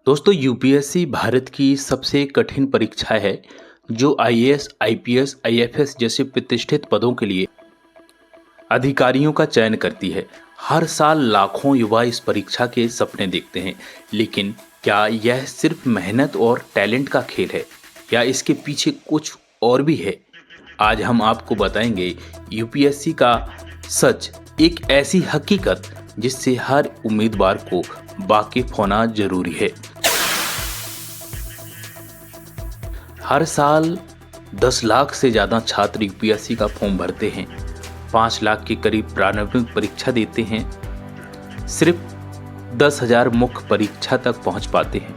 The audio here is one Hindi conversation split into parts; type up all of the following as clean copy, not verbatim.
दोस्तों, यूपीएससी भारत की सबसे कठिन परीक्षा है जो आईएएस, आईपीएस, आईएफएस जैसे प्रतिष्ठित पदों के लिए अधिकारियों का चयन करती है। हर साल लाखों युवा इस परीक्षा के सपने देखते हैं, लेकिन क्या यह सिर्फ मेहनत और टैलेंट का खेल है या इसके पीछे कुछ और भी है? आज हम आपको बताएंगे यूपीएससी का सच, एक ऐसी हकीकत जिससे हर उम्मीदवार को वाकिफ होना जरूरी है। हर साल 10 लाख से ज़्यादा छात्र यूपीएससी का फॉर्म भरते हैं। 5 लाख के करीब प्रारंभिक परीक्षा देते हैं। सिर्फ 10,000 मुख्य परीक्षा तक पहुंच पाते हैं।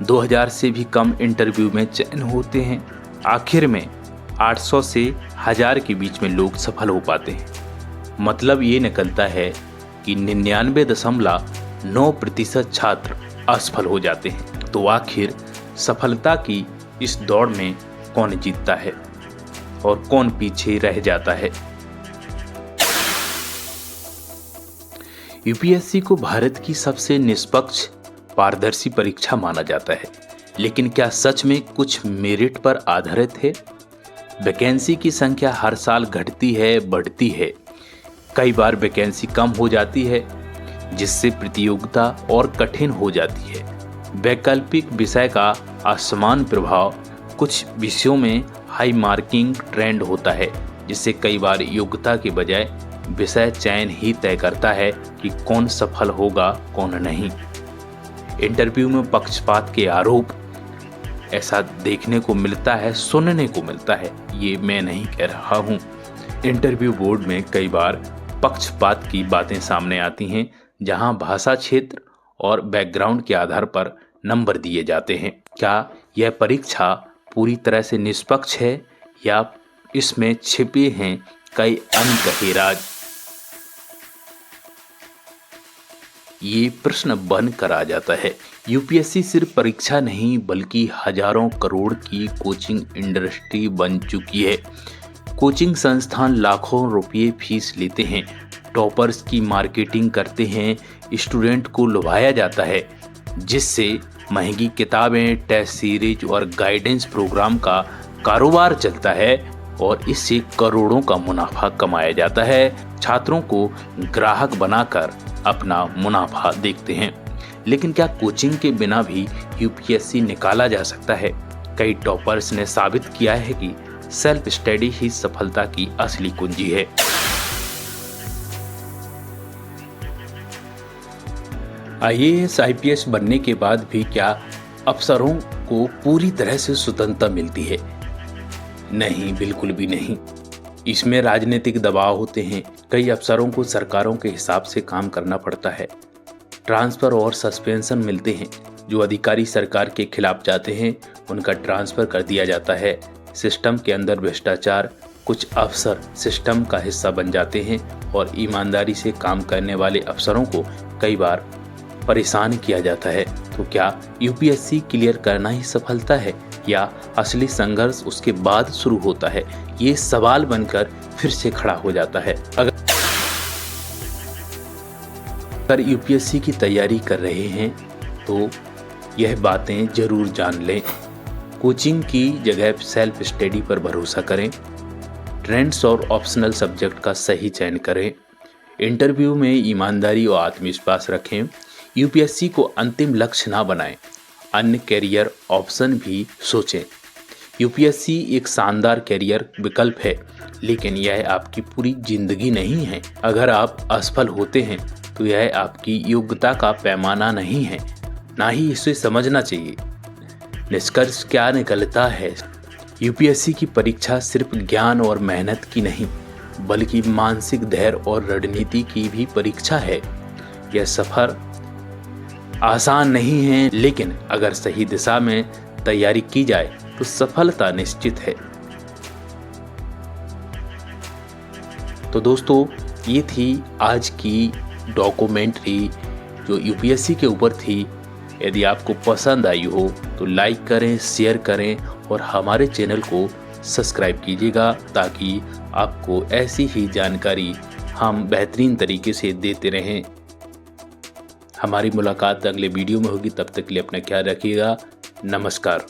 2000 से भी कम इंटरव्यू में चयन होते हैं। आखिर में 800 से 1000 के बीच में लोग सफल हो पाते हैं। मतलब ये निकलता है कि 99.9% छात्र असफल हो जाते हैं। तो आखिर सफलता की इस दौड़ में कौन जीतता है और कौन पीछे रह जाता है? यूपीएससी को भारत की सबसे निष्पक्ष, पारदर्शी परीक्षा माना जाता है, लेकिन क्या सच में कुछ मेरिट पर आधारित है? वैकेंसी की संख्या हर साल घटती है, बढ़ती है। कई बार वैकेंसी कम हो जाती है, जिससे प्रतियोगिता और कठिन हो जाती है। वैकल्पिक विषय का असमान प्रभाव, कुछ विषयों में हाई मार्किंग ट्रेंड होता है, जिससे कई बार योग्यता के बजाय विषय चयन ही तय करता है कि कौन सफल होगा, कौन नहीं। इंटरव्यू में पक्षपात के आरोप ऐसा देखने को मिलता है, सुनने को मिलता है। ये मैं नहीं कह रहा हूँ। इंटरव्यू बोर्ड में कई बार पक्षपात की बातें सामने आती हैं, जहां भाषा क्षेत्र और बैकग्राउंड के आधार पर नंबर दिए जाते हैं। क्या यह परीक्षा पूरी तरह से निष्पक्ष है या इसमें छिपे हैं कई अनकहे राज? ये प्रश्न बन कर आ जाता है। यूपीएससी सिर्फ परीक्षा नहीं, बल्कि हजारों करोड़ की कोचिंग इंडस्ट्री बन चुकी है। कोचिंग संस्थान लाखों रुपये फीस लेते हैं, टॉपर्स की मार्केटिंग करते हैं, स्टूडेंट को लुभाया जाता है, जिससे महंगी किताबें, टेस्ट सीरीज और गाइडेंस प्रोग्राम का कारोबार चलता है और इससे करोड़ों का मुनाफा कमाया जाता है। छात्रों को ग्राहक बनाकर अपना मुनाफा देखते हैं। लेकिन क्या कोचिंग के बिना भी यूपीएससी निकाला जा सकता है? कई टॉपर्स ने साबित किया है कि सेल्फ स्टडी ही सफलता की असली कुंजी है। आईएएस, आईपीएस बनने के बाद भी क्या अफसरों को पूरी तरह से स्वतंत्रता मिलती है? नहीं, बिल्कुल भी नहीं। इसमें राजनीतिक दबाव होते हैं। कई अफसरों को सरकारों के हिसाब से काम करना पड़ता है। ट्रांसफर और सस्पेंशन मिलते हैं। जो अधिकारी सरकार के खिलाफ जाते हैं, उनका ट्रांसफर कर दिया जाता है। सिस्टम के अंदर भ्रष्टाचार, कुछ अफसर सिस्टम का हिस्सा बन जाते हैं और ईमानदारी से काम करने वाले अफसरों को कई बार परेशान किया जाता है। तो क्या यूपीएससी क्लियर करना ही सफलता है या असली संघर्ष उसके बाद शुरू होता है? ये सवाल बनकर फिर से खड़ा हो जाता है। अगर यूपीएससी की तैयारी कर रहे हैं तो यह बातें जरूर जान लें। कोचिंग की जगह सेल्फ स्टडी पर भरोसा करें। ट्रेंड्स और ऑप्शनल सब्जेक्ट का सही चयन करें। इंटरव्यू में ईमानदारी और आत्मविश्वास रखें। यूपीएससी को अंतिम लक्ष्य ना बनाएं, अन्य कैरियर ऑप्शन भी सोचें। यूपीएससी एक शानदार कैरियर विकल्प है, लेकिन यह आपकी पूरी जिंदगी नहीं है। अगर आप असफल होते हैं तो यह आपकी योग्यता का पैमाना नहीं है, ना ही इसे समझना चाहिए। निष्कर्ष क्या निकलता है? यूपीएससी की परीक्षा सिर्फ ज्ञान और मेहनत की नहीं, बल्कि मानसिक धैर्य और रणनीति की भी परीक्षा है। यह सफर आसान नहीं है, लेकिन अगर सही दिशा में तैयारी की जाए तो सफलता निश्चित है। तो दोस्तों, ये थी आज की डॉक्यूमेंट्री जो यूपीएससी के ऊपर थी। यदि आपको पसंद आई हो तो लाइक करें, शेयर करें और हमारे चैनल को सब्सक्राइब कीजिएगा, ताकि आपको ऐसी ही जानकारी हम बेहतरीन तरीके से देते रहें। हमारी मुलाकात अगले वीडियो में होगी, तब तक के लिए अपना ख्याल रखिएगा। नमस्कार।